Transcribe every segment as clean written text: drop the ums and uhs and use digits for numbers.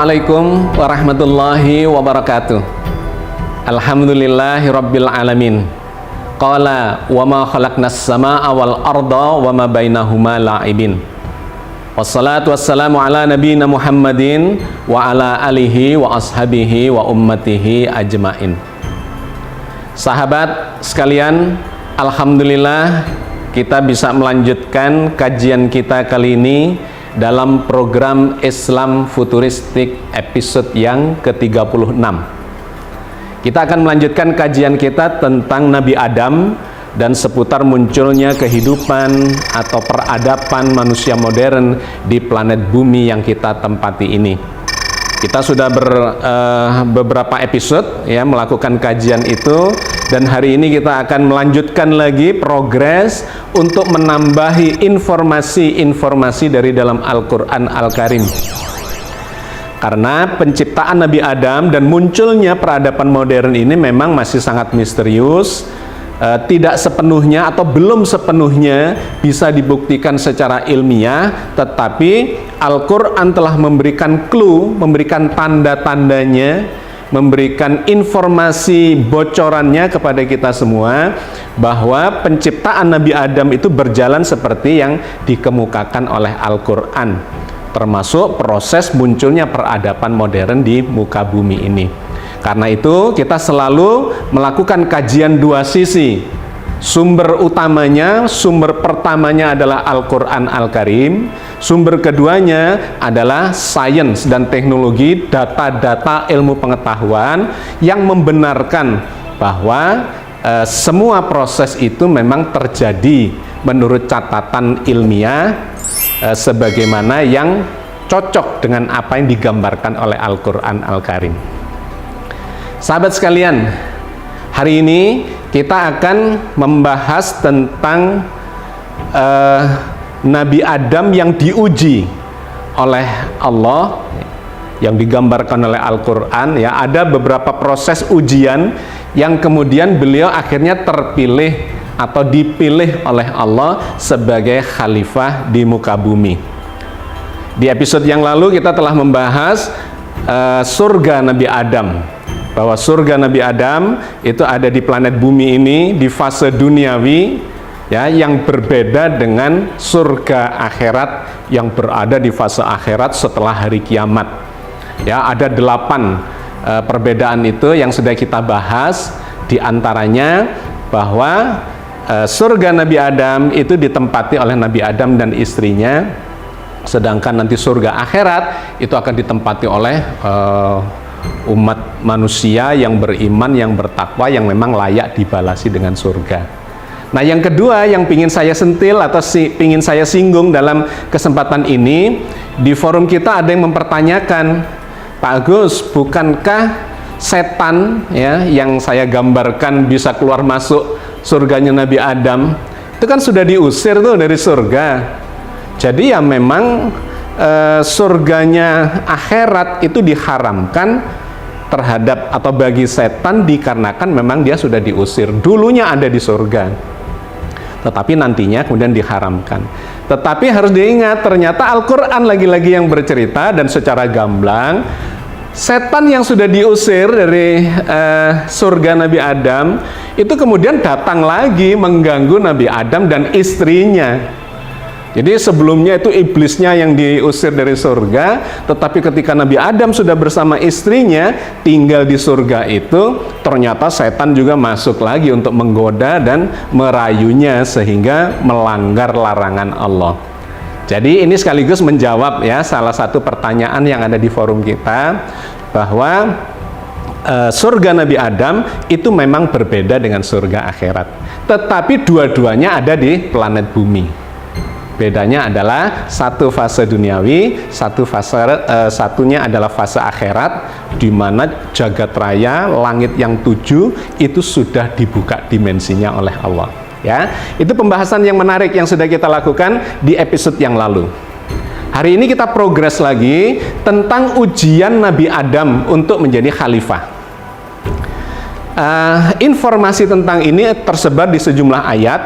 Assalamualaikum warahmatullahi wabarakatuh. Alhamdulillahi rabbil alamin. Qala wa ma khalaqnas samaa wal arda wa ma bainahuma la'ibin. Wassalatu wassalamu ala nabiyina Muhammadin wa ala alihi wa ashabihi wa ummatihi ajmain. Sahabat sekalian, alhamdulillah kita bisa melanjutkan kajian kita kali ini dalam program Islam Futuristik episode yang ke-36. Kita akan melanjutkan kajian kita tentang Nabi Adam dan seputar munculnya kehidupan atau peradaban manusia modern di planet bumi yang kita tempati ini. Kita sudah beberapa episode ya melakukan kajian itu, dan hari ini kita akan melanjutkan lagi progres untuk menambahi informasi-informasi dari dalam Al-Quran Al-Karim. Karena penciptaan Nabi Adam dan munculnya peradaban modern ini memang masih sangat misterius, tidak sepenuhnya atau belum sepenuhnya bisa dibuktikan secara ilmiah, tetapi Al-Quran telah memberikan clue, memberikan tanda-tandanya, memberikan informasi bocorannya kepada kita semua bahwa penciptaan Nabi Adam itu berjalan seperti yang dikemukakan oleh Al-Quran, termasuk proses munculnya peradaban modern di muka bumi ini. Karena itu kita selalu melakukan kajian dua sisi. Sumber utamanya, sumber pertamanya adalah Al-Quran Al-Karim. Sumber keduanya adalah sains dan teknologi, data-data ilmu pengetahuan yang membenarkan bahwa semua proses itu memang terjadi menurut catatan ilmiah sebagaimana yang cocok dengan apa yang digambarkan oleh Al-Quran Al-Karim. Sahabat sekalian, hari ini kita akan membahas tentang Nabi Adam yang diuji oleh Allah, yang digambarkan oleh Al-Quran. Ya, ada beberapa proses ujian yang kemudian beliau akhirnya terpilih atau dipilih oleh Allah sebagai khalifah di muka bumi. Di episode yang lalu kita telah membahas surga Nabi Adam, bahwa surga Nabi Adam itu ada di planet bumi ini di fase duniawi ya, yang berbeda dengan surga akhirat yang berada di fase akhirat setelah hari kiamat. Ya, ada 8 perbedaan itu yang sudah kita bahas, di antaranya bahwa surga Nabi Adam itu ditempati oleh Nabi Adam dan istrinya, sedangkan nanti surga akhirat itu akan ditempati oleh umat manusia yang beriman, yang bertakwa, yang memang layak dibalasi dengan surga. Nah, yang kedua yang ingin saya sentil atau ingin saya singgung dalam kesempatan ini, di forum kita ada yang mempertanyakan, Pak Agus, bukankah setan ya yang saya gambarkan bisa keluar masuk surganya Nabi Adam itu kan sudah diusir tuh dari surga? Jadi ya memang surganya akhirat itu diharamkan terhadap atau bagi setan dikarenakan memang dia sudah diusir. Dulunya ada di surga, tetapi nantinya kemudian diharamkan. Tetapi harus diingat, ternyata Al-Quran lagi-lagi yang bercerita dan secara gamblang, setan yang sudah diusir dari surga Nabi Adam itu kemudian datang lagi mengganggu Nabi Adam dan istrinya. Jadi sebelumnya itu iblisnya yang diusir dari surga, tetapi ketika Nabi Adam sudah bersama istrinya tinggal di surga itu, ternyata setan juga masuk lagi untuk menggoda dan merayunya sehingga melanggar larangan Allah. Jadi ini sekaligus menjawab ya salah satu pertanyaan yang ada di forum kita, bahwa surga Nabi Adam itu memang berbeda dengan surga akhirat, tetapi dua-duanya ada di planet bumi. Bedanya adalah satu fase duniawi, satunya adalah fase akhirat, di mana jagat raya, langit yang 7 itu sudah dibuka dimensinya oleh Allah. Ya, itu pembahasan yang menarik yang sudah kita lakukan di episode yang lalu. Hari ini kita progres lagi tentang ujian Nabi Adam untuk menjadi khalifah. Informasi tentang ini tersebar di sejumlah ayat,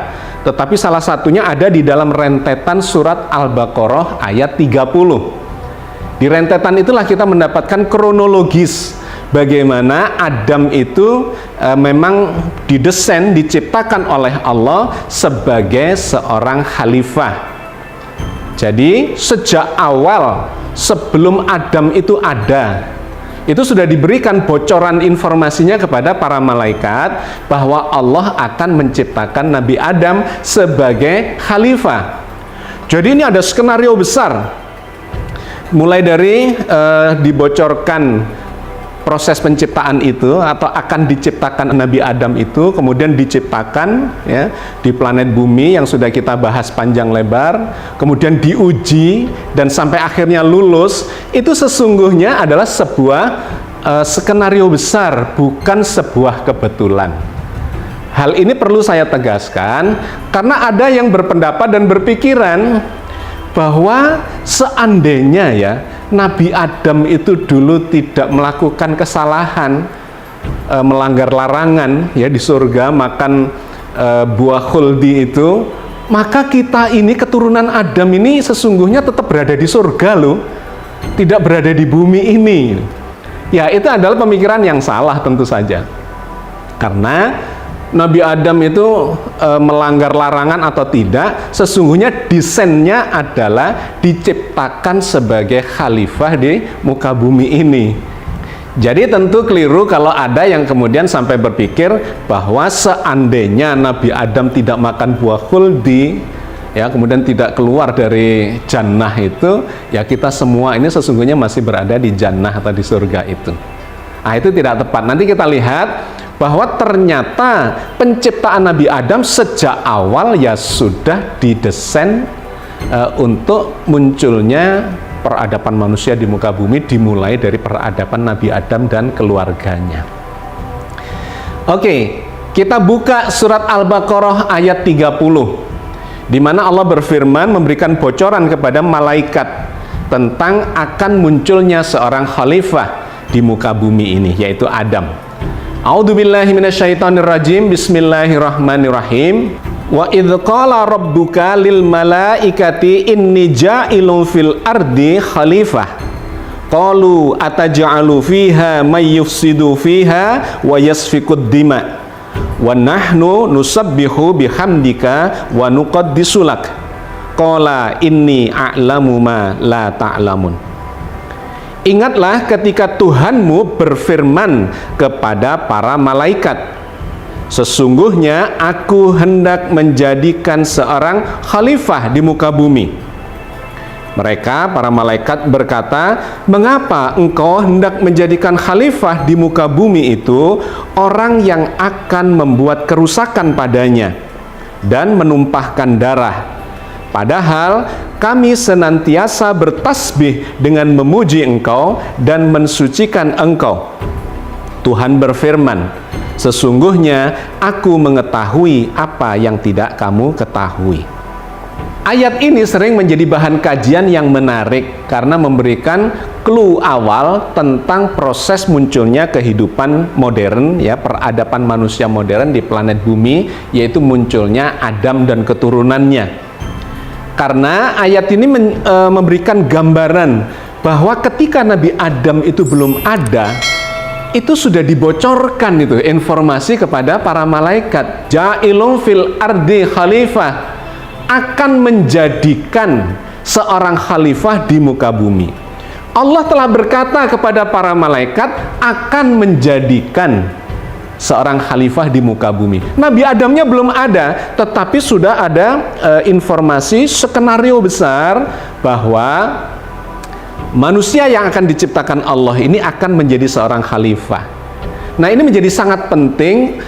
tetapi salah satunya ada di dalam rentetan surat Al-Baqarah ayat 30. Di rentetan itulah kita mendapatkan kronologis bagaimana Adam itu memang didesain, diciptakan oleh Allah sebagai seorang khalifah. Jadi sejak awal sebelum Adam itu ada, itu sudah diberikan bocoran informasinya kepada para malaikat bahwa Allah akan menciptakan Nabi Adam sebagai khalifah. Jadi ini ada skenario besar. Mulai dari dibocorkan proses penciptaan itu atau akan diciptakan Nabi Adam itu, kemudian diciptakan ya di planet bumi yang sudah kita bahas panjang lebar, kemudian diuji dan sampai akhirnya lulus. Itu sesungguhnya adalah sebuah skenario besar, bukan sebuah kebetulan. Hal ini perlu saya tegaskan karena ada yang berpendapat dan berpikiran bahwa seandainya ya Nabi Adam itu dulu tidak melakukan kesalahan, melanggar larangan ya di surga, makan buah khuldi itu, maka kita ini keturunan Adam ini sesungguhnya tetap berada di surga loh, tidak berada di bumi ini. Ya, itu adalah pemikiran yang salah tentu saja. Karena Nabi Adam itu melanggar larangan atau tidak, sesungguhnya desainnya adalah diciptakan sebagai khalifah di muka bumi ini. Jadi tentu keliru kalau ada yang kemudian sampai berpikir bahwa seandainya Nabi Adam tidak makan buah khuldi, ya kemudian tidak keluar dari jannah itu, ya kita semua ini sesungguhnya masih berada di jannah atau di surga itu. Nah, itu tidak tepat. Nanti kita lihat bahwa ternyata penciptaan Nabi Adam sejak awal ya sudah didesain untuk munculnya peradaban manusia di muka bumi, dimulai dari peradaban Nabi Adam dan keluarganya. Oke, kita buka surat Al-Baqarah ayat 30, di mana Allah berfirman memberikan bocoran kepada malaikat tentang akan munculnya seorang khalifah di muka bumi ini, yaitu Adam. A'udzubillahi minasyaitonirrajim. Bismillahirrahmanirrahim. Wa idz qala rabbuka lil malaikati inni ja'ilun fil ardi khalifah. Qalu ataj'alu fiha may yufsidu fiha wa yasfikud dima. Wa nahnu nusabbihu bihamdika wa nuqaddisu lak. Qala inni a'lamu ma la ta'lamun. Ingatlah ketika Tuhanmu berfirman kepada para malaikat, sesungguhnya aku hendak menjadikan seorang khalifah di muka bumi. Mereka, para malaikat berkata, mengapa engkau hendak menjadikan khalifah di muka bumi itu orang yang akan membuat kerusakan padanya dan menumpahkan darah? Padahal kami senantiasa bertasbih dengan memuji engkau dan mensucikan engkau. Tuhan berfirman, sesungguhnya aku mengetahui apa yang tidak kamu ketahui. Ayat ini sering menjadi bahan kajian yang menarik karena memberikan clue awal tentang proses munculnya kehidupan modern, ya, peradaban manusia modern di planet bumi, yaitu munculnya Adam dan keturunannya. Karena ayat ini memberikan gambaran bahwa ketika Nabi Adam itu belum ada, itu sudah dibocorkan itu informasi kepada para malaikat. Ja'ilun fil ardi khalifah, akan menjadikan seorang khalifah di muka bumi. Allah telah berkata kepada para malaikat akan menjadikan seorang khalifah di muka bumi. Nabi Adamnya belum ada, tetapi sudah ada informasi skenario besar bahwa manusia yang akan diciptakan Allah ini akan menjadi seorang khalifah. Nah, ini menjadi sangat penting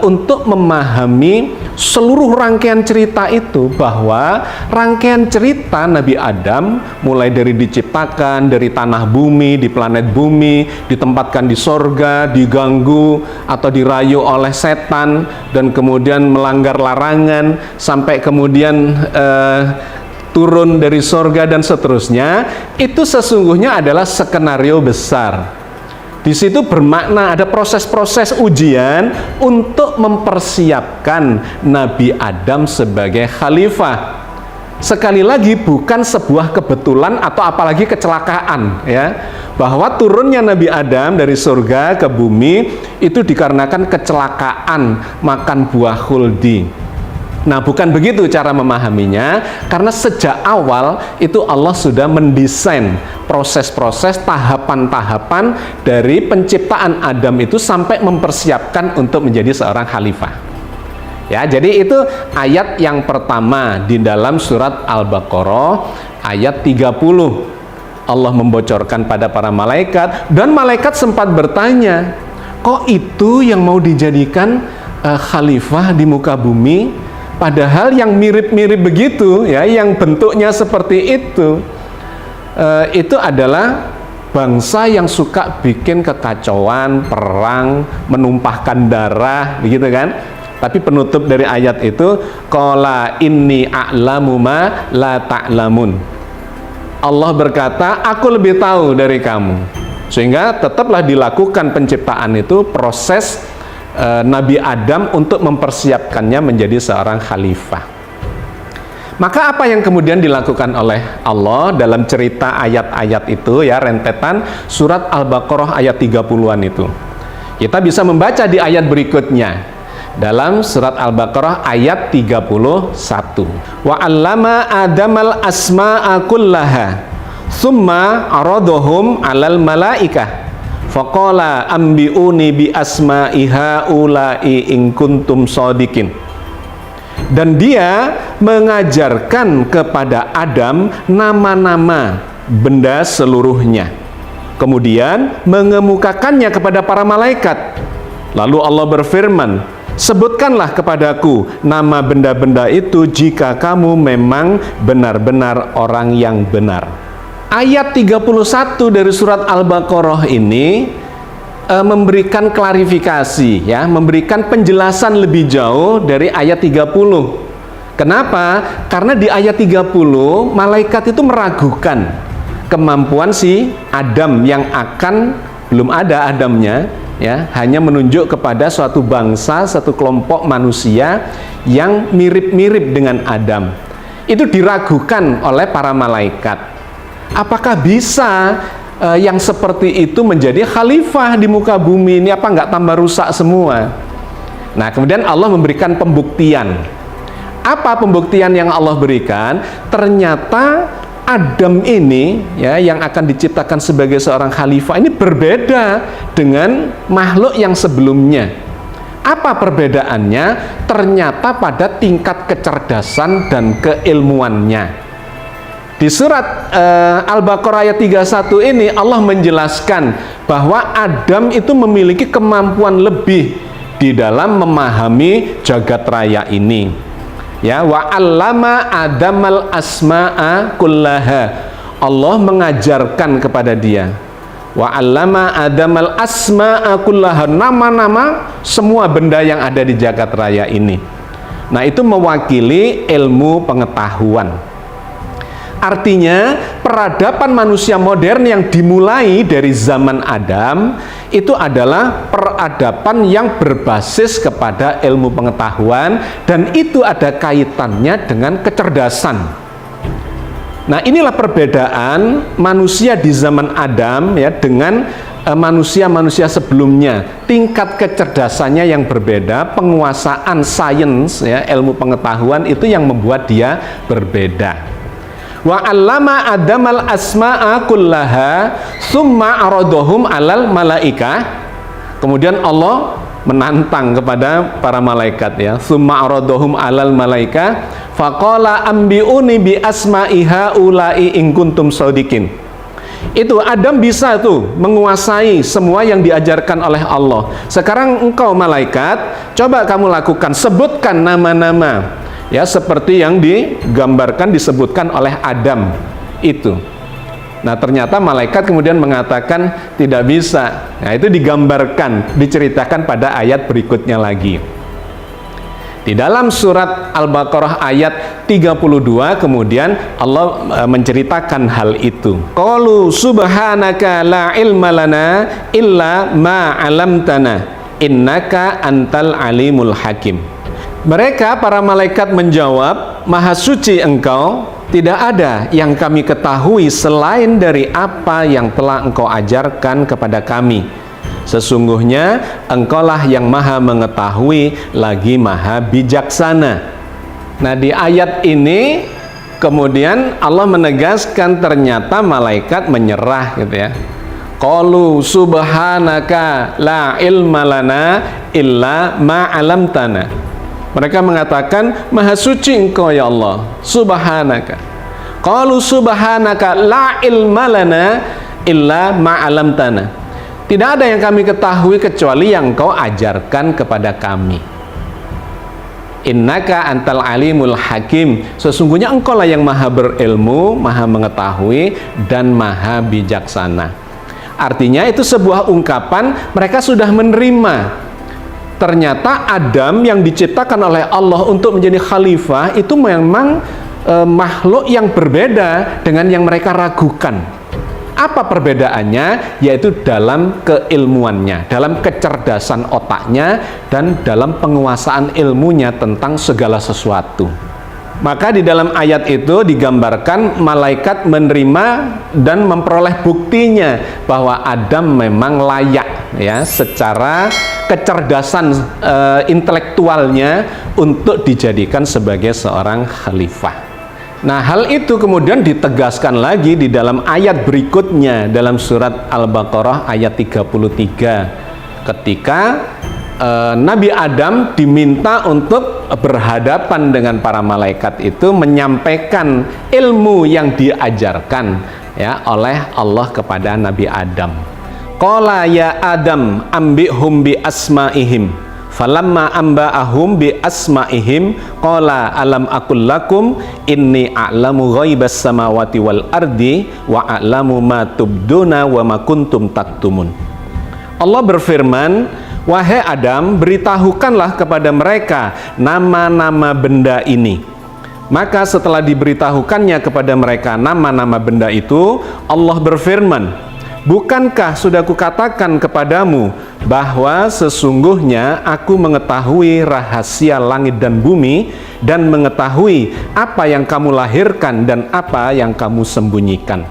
untuk memahami seluruh rangkaian cerita itu, bahwa rangkaian cerita Nabi Adam mulai dari diciptakan dari tanah bumi, di planet bumi, ditempatkan di sorga, diganggu atau dirayu oleh setan dan kemudian melanggar larangan sampai kemudian turun dari sorga dan seterusnya, itu sesungguhnya adalah skenario besar. Di situ bermakna ada proses-proses ujian untuk mempersiapkan Nabi Adam sebagai khalifah. sekali lagi bukan sebuah kebetulan atau apalagi kecelakaan, ya, bahwa turunnya Nabi Adam dari surga ke bumi itu dikarenakan kecelakaan makan buah khuldi. Nah, bukan begitu cara memahaminya, karena sejak awal itu Allah sudah mendesain proses-proses, tahapan-tahapan dari penciptaan Adam itu sampai mempersiapkan untuk menjadi seorang khalifah. Ya, jadi itu ayat yang pertama di dalam surat Al-Baqarah ayat 30. Allah membocorkan pada para malaikat, dan malaikat sempat bertanya, kok itu yang mau dijadikan khalifah di muka bumi? Padahal yang mirip-mirip begitu, ya, yang bentuknya seperti itu adalah bangsa yang suka bikin kekacauan, perang, menumpahkan darah, begitu kan? Tapi penutup dari ayat itu, qala inni a'lamu ma la ta'lamun. Allah berkata, aku lebih tahu dari kamu. Sehingga tetaplah dilakukan penciptaan itu, proses Nabi Adam untuk mempersiapkannya menjadi seorang khalifah. Maka apa yang kemudian dilakukan oleh Allah dalam cerita ayat-ayat itu, ya, rentetan surat Al-Baqarah ayat 30-an itu. Kita bisa membaca di ayat berikutnya. Dalam surat Al-Baqarah ayat 31. Wa 'allama Adamal asma'a kullaha tsumma 'aradahum 'alal malaikah faqala ambi'uni bi asma'i haula'i in kuntum shadiqin. Dan dia mengajarkan kepada Adam nama-nama benda seluruhnya, kemudian mengemukakannya kepada para malaikat. Lalu Allah berfirman, sebutkanlah kepadaku nama benda-benda itu jika kamu memang benar-benar orang yang benar. Ayat 31 dari surat Al-Baqarah ini memberikan klarifikasi, ya, memberikan penjelasan lebih jauh dari ayat 30. Kenapa? Karena di ayat 30 malaikat itu meragukan kemampuan si Adam yang akan, belum ada Adamnya, ya, hanya menunjuk kepada suatu bangsa, satu kelompok manusia yang mirip-mirip dengan Adam. Itu diragukan oleh para malaikat. Apakah bisa yang seperti itu menjadi khalifah di muka bumi ini? Apa nggak tambah rusak semua? Nah, kemudian Allah memberikan pembuktian. Apa pembuktian yang Allah berikan? Ternyata Adam ini, ya, yang akan diciptakan sebagai seorang khalifah ini berbeda dengan makhluk yang sebelumnya. Apa perbedaannya? Ternyata pada tingkat kecerdasan dan keilmuannya. Di surat Al-Baqarah ayat 31 ini Allah menjelaskan bahwa Adam itu memiliki kemampuan lebih di dalam memahami jagat raya ini. Ya, wa 'allama Adamal asma'a kullaha. Allah mengajarkan kepada dia. Wa 'allama Adamal asma'a kullaha, nama-nama semua benda yang ada di jagat raya ini. Nah, itu mewakili ilmu pengetahuan. Artinya, peradaban manusia modern yang dimulai dari zaman Adam itu adalah peradaban yang berbasis kepada ilmu pengetahuan, dan itu ada kaitannya dengan kecerdasan. Nah, inilah perbedaan manusia di zaman Adam, ya, dengan manusia-manusia sebelumnya. Tingkat kecerdasannya yang berbeda, penguasaan sains, ya, ilmu pengetahuan itu yang membuat dia berbeda. Wa 'allama Adamal asma'a kullaha tsumma 'aradahum 'alal malaikah. Kemudian Allah menantang kepada para malaikat, ya, tsumma 'aradahum 'alal malaikah faqala ambi'uni bi asma'i haula'i in kuntum shadiqin. Itu Adam bisa tuh menguasai semua yang diajarkan oleh Allah. Sekarang engkau malaikat, coba kamu lakukan, sebutkan nama-nama, ya, seperti yang digambarkan, disebutkan oleh Adam itu. Nah, ternyata malaikat kemudian mengatakan tidak bisa. Nah, itu digambarkan, diceritakan pada ayat berikutnya lagi. Di dalam surat Al-Baqarah ayat 32 kemudian Allah menceritakan hal itu. Qalu subhanaka la ilma lana illa ma 'allamtana innaka antal alimul hakim. Mereka, para malaikat menjawab, Maha suci Engkau, tidak ada yang kami ketahui selain dari apa yang telah Engkau ajarkan kepada kami. Sesungguhnya Engkaulah yang maha mengetahui lagi maha bijaksana. Nah, di ayat ini kemudian Allah menegaskan ternyata malaikat menyerah gitu ya. Qalu subhanaka la ilma lana illa ma 'allamtana. Mereka mengatakan, Maha suci Engkau ya Allah, subhanaka. Qalu subhanaka la ilma lana illa ma 'allamtana. Tidak ada yang kami ketahui kecuali yang Engkau ajarkan kepada kami. Innaka antal alimul hakim. Sesungguhnya Engkau lah yang maha berilmu, maha mengetahui, dan maha bijaksana. Artinya itu sebuah ungkapan mereka sudah menerima. Ternyata Adam yang diciptakan oleh Allah untuk menjadi khalifah itu memang makhluk yang berbeda dengan yang mereka ragukan. Apa perbedaannya? Yaitu dalam keilmuannya, dalam kecerdasan otaknya, dan dalam penguasaan ilmunya tentang segala sesuatu. Maka di dalam ayat itu digambarkan malaikat menerima dan memperoleh buktinya bahwa Adam memang layak ya secara kecerdasan intelektualnya untuk dijadikan sebagai seorang khalifah. Nah, hal itu kemudian ditegaskan lagi di dalam ayat berikutnya dalam surat Al-Baqarah ayat 33 ketika Nabi Adam diminta untuk berhadapan dengan para malaikat itu menyampaikan ilmu yang diajarkan ya oleh Allah kepada Nabi Adam. Qala ya Adam ambihum bi asma'ihim falamma amba'ahum bi asma'ihim qala alam aqul lakum inni a'lamu ghaibas samawati wal ardi wa a'lamu ma tubduna wa ma kuntum taktumun. Allah berfirman, wahai Adam, beritahukanlah kepada mereka nama-nama benda ini. Maka setelah diberitahukannya kepada mereka nama-nama benda itu, Allah berfirman, bukankah sudah kukatakan kepadamu bahwa sesungguhnya aku mengetahui rahasia langit dan bumi dan mengetahui apa yang kamu lahirkan dan apa yang kamu sembunyikan.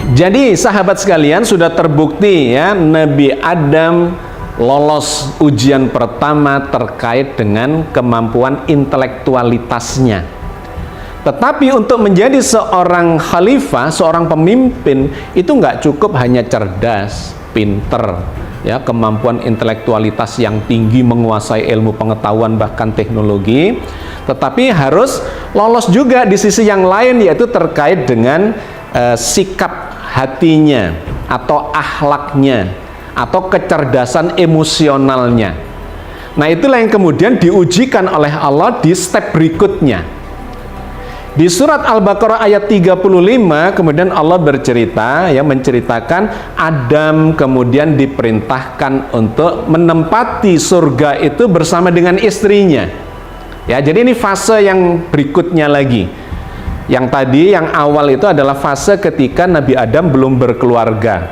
Jadi sahabat sekalian, sudah terbukti ya Nabi Adam lolos ujian pertama terkait dengan kemampuan intelektualitasnya. Tetapi untuk menjadi seorang khalifah, seorang pemimpin, itu nggak cukup hanya cerdas, pinter, ya, kemampuan intelektualitas yang tinggi, menguasai ilmu pengetahuan bahkan teknologi, tetapi harus lolos juga di sisi yang lain, yaitu terkait dengan sikap hatinya atau akhlaknya atau kecerdasan emosionalnya. Nah, itulah yang kemudian diujikan oleh Allah di step berikutnya. Di surat Al-Baqarah ayat 35 kemudian Allah bercerita, ya, menceritakan Adam kemudian diperintahkan untuk menempati surga itu bersama dengan istrinya. Ya, jadi ini fase yang berikutnya lagi. Yang tadi yang awal itu adalah fase ketika Nabi Adam belum berkeluarga.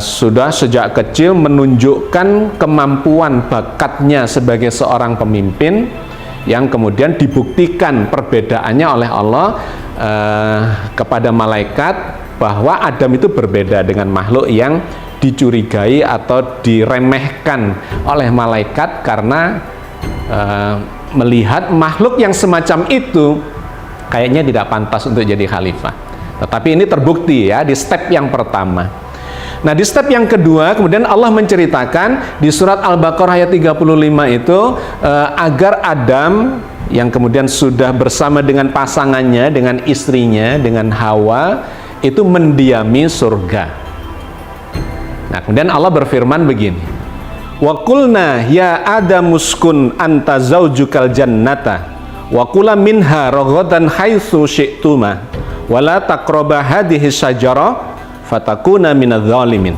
Sudah sejak kecil menunjukkan kemampuan bakatnya sebagai seorang pemimpin, yang kemudian dibuktikan perbedaannya oleh Allah kepada malaikat bahwa Adam itu berbeda dengan makhluk yang dicurigai atau diremehkan oleh malaikat karena melihat makhluk yang semacam itu kayaknya tidak pantas untuk jadi khalifah. Tetapi ini terbukti ya di step yang pertama. Nah, di step yang kedua kemudian Allah menceritakan di surat Al-Baqarah ayat 35 itu agar Adam yang kemudian sudah bersama dengan pasangannya, dengan istrinya, dengan Hawa, itu mendiami surga. Nah, kemudian Allah berfirman begini, wa qulna ya Adam uskun anta zaujukal jannata wa kula minha raghadan haitsu syi'tuma wa la taqraba hadhihi syajarah fatakuna minadz zalimin.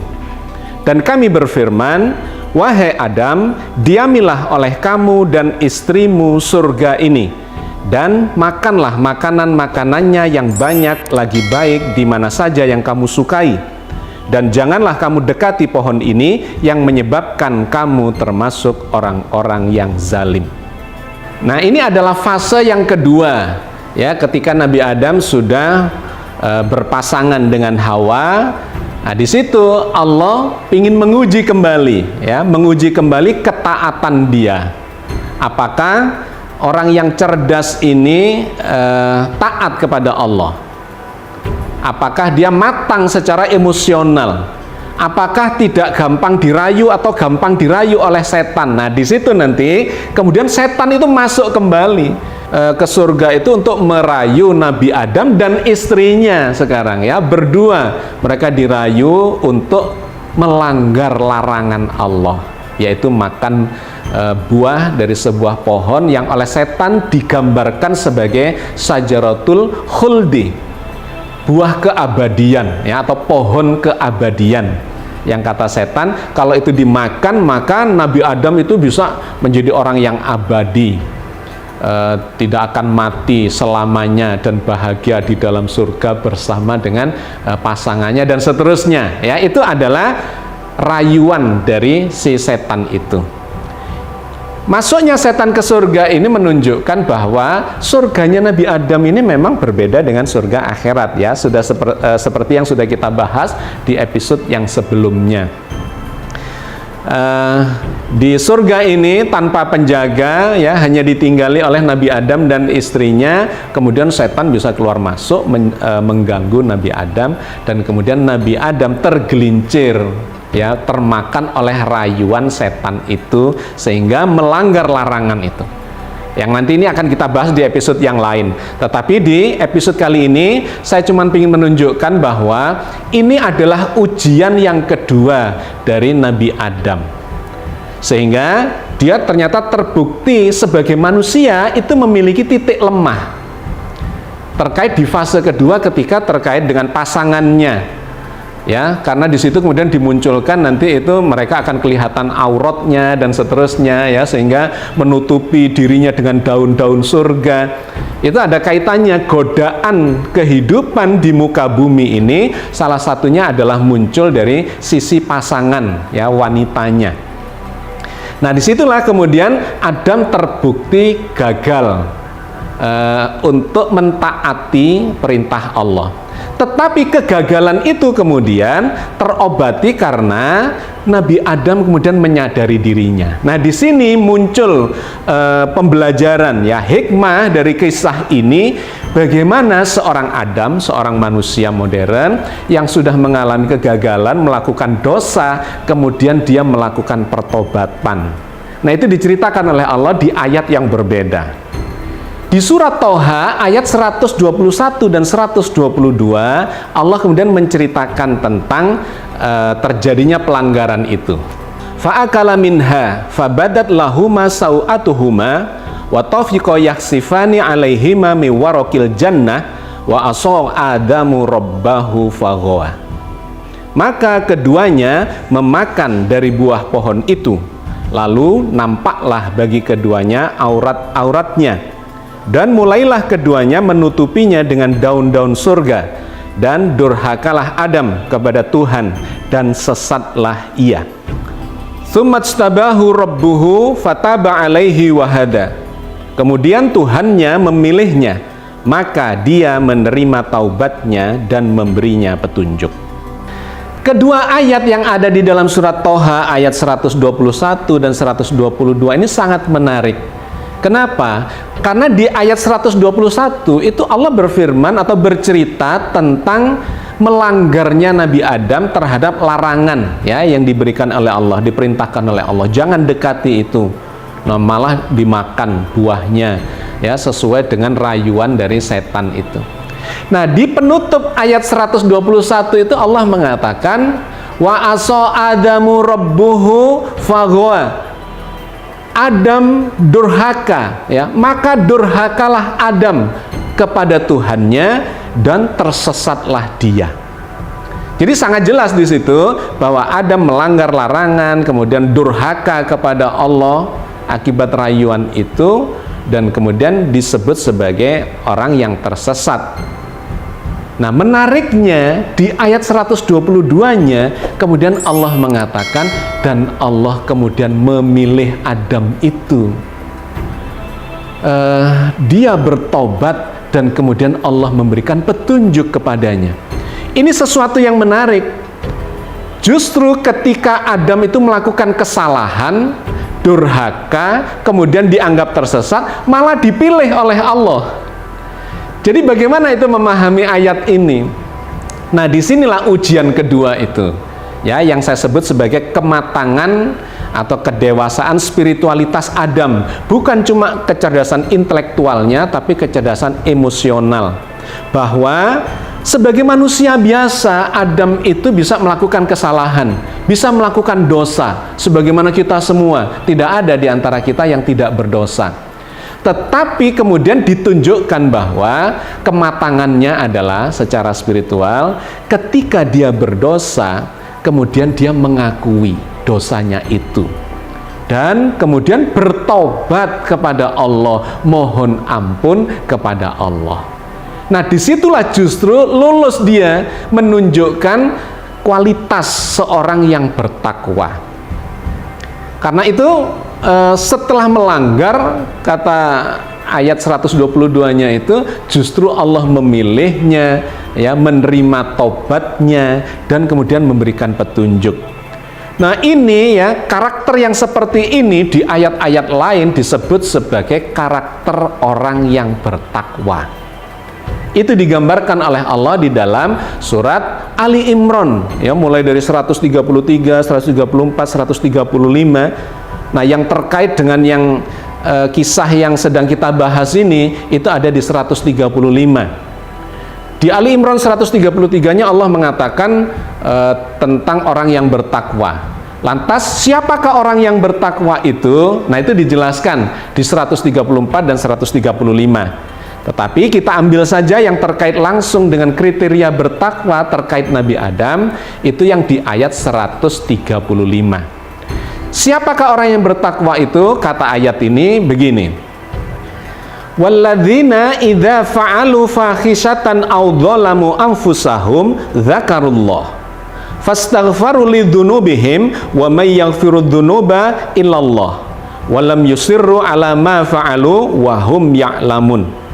Dan kami berfirman, wahai Adam, diamilah oleh kamu dan istrimu surga ini, dan makanlah makanan-makanannya yang banyak lagi baik di mana saja yang kamu sukai. dan janganlah kamu dekati pohon ini yang menyebabkan kamu termasuk orang-orang yang zalim. Nah, ini adalah fase yang kedua, ya, ketika Nabi Adam sudah berpasangan dengan Hawa. Nah, di situ Allah ingin menguji kembali, ya, menguji kembali ketaatan dia. Apakah orang yang cerdas ini taat kepada Allah? Apakah dia matang secara emosional? Apakah tidak gampang dirayu atau gampang dirayu oleh setan? Nah, di situ nanti kemudian setan itu masuk kembali ke surga itu untuk merayu Nabi Adam dan istrinya sekarang, ya, berdua mereka dirayu untuk melanggar larangan Allah, yaitu makan buah dari sebuah pohon yang oleh setan digambarkan sebagai sajaratul khuldi, buah keabadian, ya, atau pohon keabadian, yang kata setan kalau itu dimakan maka Nabi Adam itu bisa menjadi orang yang abadi, tidak akan mati selamanya dan bahagia di dalam surga bersama dengan pasangannya dan seterusnya, ya. Itu adalah rayuan dari si setan itu. Masuknya setan ke surga ini menunjukkan bahwa surganya Nabi Adam ini memang berbeda dengan surga akhirat, ya. Sudah seperti yang sudah kita bahas di episode yang sebelumnya. Di surga ini tanpa penjaga, ya, hanya ditinggali oleh Nabi Adam dan istrinya. Kemudian setan bisa keluar masuk mengganggu Nabi Adam, dan kemudian Nabi Adam tergelincir, ya, termakan oleh rayuan setan itu sehingga melanggar larangan itu, yang nanti ini akan kita bahas di episode yang lain. Tetapi di episode kali ini saya cuma ingin menunjukkan bahwa ini adalah ujian yang kedua dari Nabi Adam, sehingga dia ternyata terbukti sebagai manusia itu memiliki titik lemah terkait di fase kedua ketika terkait dengan pasangannya, ya, karena di situ kemudian dimunculkan nanti itu mereka akan kelihatan auratnya dan seterusnya, ya, sehingga menutupi dirinya dengan daun-daun surga. Itu ada kaitannya, godaan kehidupan di muka bumi ini salah satunya adalah muncul dari sisi pasangan, ya, wanitanya. Nah, disitulah kemudian Adam terbukti gagal untuk mentaati perintah Allah. Tetapi kegagalan itu kemudian terobati karena Nabi Adam kemudian menyadari dirinya. Nah, di sini muncul pembelajaran, ya, hikmah dari kisah ini, bagaimana seorang Adam, seorang manusia modern yang sudah mengalami kegagalan, melakukan dosa, kemudian dia melakukan pertobatan. Nah, itu diceritakan oleh Allah di ayat yang berbeda. Di surat Toha ayat 121 dan 122 Allah kemudian menceritakan tentang terjadinya pelanggaran itu. Fa'akala minha fabadat lahuma sau'atuhuma wa tafiqa yaksifani alaihima mi warakil jannah wa asaw adamu rabbahu faghawa. Maka keduanya memakan dari buah pohon itu, lalu nampaklah bagi keduanya aurat-auratnya, dan mulailah keduanya menutupinya dengan daun-daun surga, dan durhakalah Adam kepada Tuhan dan sesatlah ia. Tsummatstabahu rabbuhu fataba alaihi wahada. Kemudian Tuhannya memilihnya, maka dia menerima taubatnya dan memberinya petunjuk. Kedua ayat yang ada di dalam surat Toha ayat 121 dan 122 ini sangat menarik. Kenapa? Karena di ayat 121 itu Allah berfirman atau bercerita tentang melanggarnya Nabi Adam terhadap larangan, ya, yang diberikan oleh Allah, diperintahkan oleh Allah. Jangan dekati itu. Nah, malah dimakan buahnya, ya, sesuai dengan rayuan dari setan itu. Nah, di penutup ayat 121 itu Allah mengatakan wa asa adamu rabbuhu faghawa. Adam durhaka, ya, maka durhakalah Adam kepada Tuhannya dan tersesatlah dia. Jadi sangat jelas di situ bahwa Adam melanggar larangan, kemudian durhaka kepada Allah akibat rayuan itu, dan kemudian disebut sebagai orang yang tersesat. Nah, menariknya di ayat 122-nya kemudian Allah mengatakan, dan Allah kemudian memilih Adam itu. Dia bertobat dan kemudian Allah memberikan petunjuk kepadanya. Ini sesuatu yang menarik. Justru ketika Adam itu melakukan kesalahan, durhaka, kemudian dianggap tersesat, malah dipilih oleh Allah. Jadi bagaimana itu memahami ayat ini? Nah, disinilah ujian kedua itu, ya, yang saya sebut sebagai kematangan atau kedewasaan spiritualitas Adam. Bukan cuma kecerdasan intelektualnya, tapi kecerdasan emosional. Bahwa sebagai manusia biasa, Adam itu bisa melakukan kesalahan, bisa melakukan dosa, sebagaimana kita semua. Tidak ada di antara kita yang tidak berdosa. Tetapi kemudian ditunjukkan bahwa kematangannya adalah secara spiritual, ketika dia berdosa, kemudian dia mengakui dosanya itu. Dan kemudian bertobat kepada Allah, mohon ampun kepada Allah. Nah, disitulah justru lulus dia menunjukkan kualitas seorang yang bertakwa. Karena itu setelah melanggar, kata ayat 122-nya itu, justru Allah memilihnya, ya, menerima tobatnya dan kemudian memberikan petunjuk. Nah, ini ya, karakter yang seperti ini di ayat-ayat lain disebut sebagai karakter orang yang bertakwa. Itu digambarkan oleh Allah di dalam surat Ali Imran, ya, mulai dari 133, 134, 135. Nah, yang terkait dengan yang kisah yang sedang kita bahas ini, itu ada di 135. Di Ali Imran 133-nya Allah mengatakan tentang orang yang bertakwa. Lantas siapakah orang yang bertakwa itu? Nah, itu dijelaskan di 134 dan 135. Tetapi kita ambil saja yang terkait langsung dengan kriteria bertakwa terkait Nabi Adam, itu yang di ayat 135. Siapakah orang yang bertakwa itu? Kata ayat ini begini. Walladzina idza fa'alu fahisatan aw dzalamu anfusahum dzakarullah fastaghfaru lidzunubihim wa may yaghfiru dzunuba illallah wa lam yusirru ala ma fa'alu wa hum ya'lamun.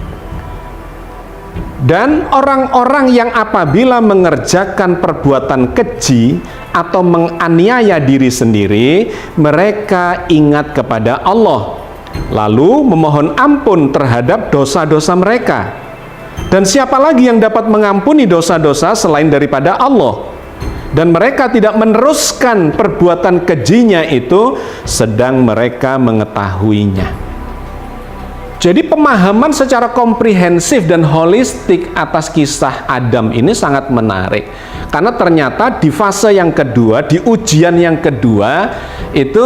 Dan orang-orang yang apabila mengerjakan perbuatan keji atau menganiaya diri sendiri, mereka ingat kepada Allah, lalu memohon ampun terhadap dosa-dosa mereka. Dan siapa lagi yang dapat mengampuni dosa-dosa selain daripada Allah? Dan mereka tidak meneruskan perbuatan kejinya itu, sedang mereka mengetahuinya. Jadi pemahaman secara komprehensif dan holistik atas kisah Adam ini sangat menarik. Karena ternyata di fase yang kedua, di ujian yang kedua, itu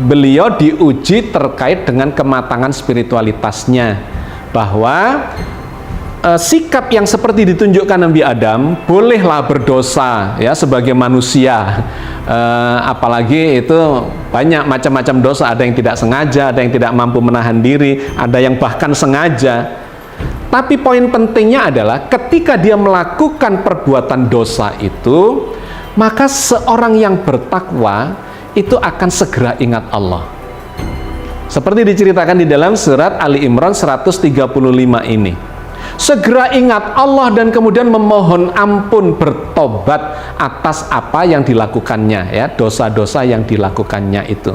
beliau diuji terkait dengan kematangan spiritualitasnya. Bahwa sikap yang seperti ditunjukkan Nabi Adam, bolehlah berdosa ya sebagai manusia. Apalagi itu banyak macam-macam dosa, ada yang tidak sengaja, ada yang tidak mampu menahan diri, ada yang bahkan sengaja. Tapi poin pentingnya adalah ketika dia melakukan perbuatan dosa itu, maka seorang yang bertakwa itu akan segera ingat Allah. Seperti diceritakan di dalam surat Ali Imran 135 ini. Segera ingat Allah dan kemudian memohon ampun, bertobat atas apa yang dilakukannya, ya, dosa-dosa yang dilakukannya itu.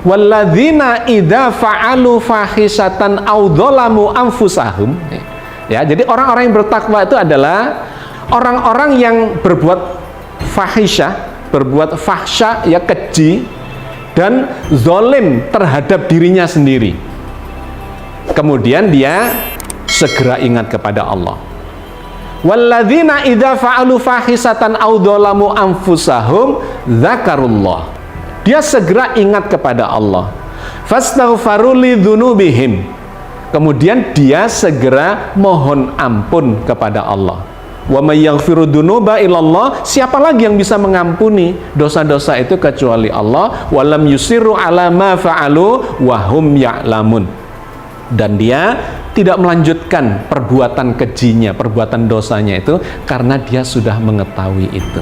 Walladzina idza fa'alu fahisatan aw dzalamu anfusahum. Ya, jadi orang-orang yang bertakwa itu adalah orang-orang yang berbuat fahisyah, berbuat fahsya, ya, keji dan zalim terhadap dirinya sendiri. Kemudian dia segera ingat kepada Allah. Walladzina idza fa'alu fahisatan aw dzalamu anfusahum dzakarullah. Dia segera ingat kepada Allah. Fastaghfaru lidzunubihim. Kemudian dia segera mohon ampun kepada Allah. Wa may yaghfiru dzunuba illallah. Siapa lagi yang bisa mengampuni dosa-dosa itu kecuali Allah. Wa lam yusirru ala ma fa'alu wa hum ya'lamun. Dan dia tidak melanjutkan perbuatan kejinya, perbuatan dosanya itu karena dia sudah mengetahui itu.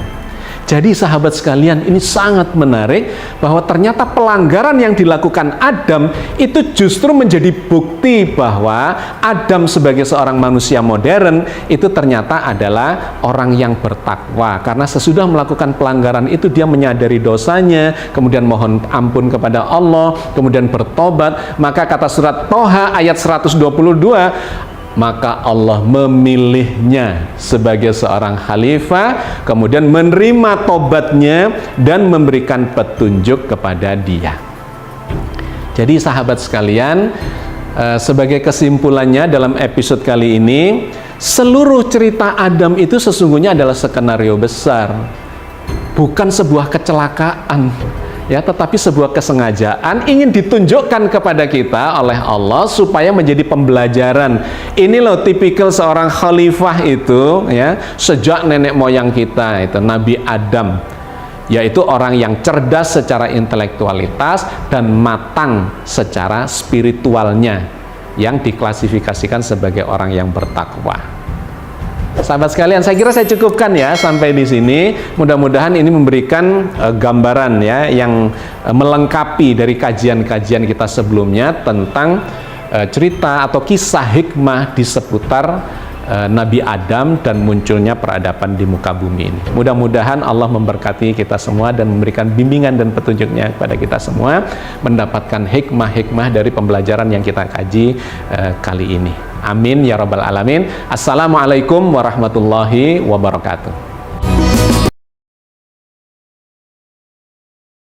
Jadi sahabat sekalian, ini sangat menarik bahwa ternyata pelanggaran yang dilakukan Adam itu justru menjadi bukti bahwa Adam sebagai seorang manusia modern itu ternyata adalah orang yang bertakwa. Karena sesudah melakukan pelanggaran itu dia menyadari dosanya, kemudian mohon ampun kepada Allah, kemudian bertobat. Maka kata surat Toha ayat 122, maka Allah memilihnya sebagai seorang khalifah, kemudian menerima tobatnya dan memberikan petunjuk kepada dia. Jadi sahabat sekalian, sebagai kesimpulannya dalam episode kali ini, seluruh cerita Adam itu sesungguhnya adalah skenario besar, bukan sebuah kecelakaan, ya, tetapi sebuah kesengajaan ingin ditunjukkan kepada kita oleh Allah supaya menjadi pembelajaran. Ini loh tipikal seorang khalifah itu, ya, sejak nenek moyang kita itu Nabi Adam, yaitu orang yang cerdas secara intelektualitas dan matang secara spiritualnya, yang diklasifikasikan sebagai orang yang bertakwa. Sahabat sekalian, saya kira saya cukupkan ya sampai di sini. Mudah-mudahan ini memberikan gambaran ya yang melengkapi dari kajian-kajian kita sebelumnya tentang cerita atau kisah hikmah di seputar Nabi Adam dan munculnya peradaban di muka bumi ini. Mudah-mudahan Allah memberkati kita semua dan memberikan bimbingan dan petunjuknya kepada kita semua, mendapatkan hikmah-hikmah dari pembelajaran yang kita kaji kali ini. Amin ya rabbal alamin. Assalamualaikum warahmatullahi wabarakatuh.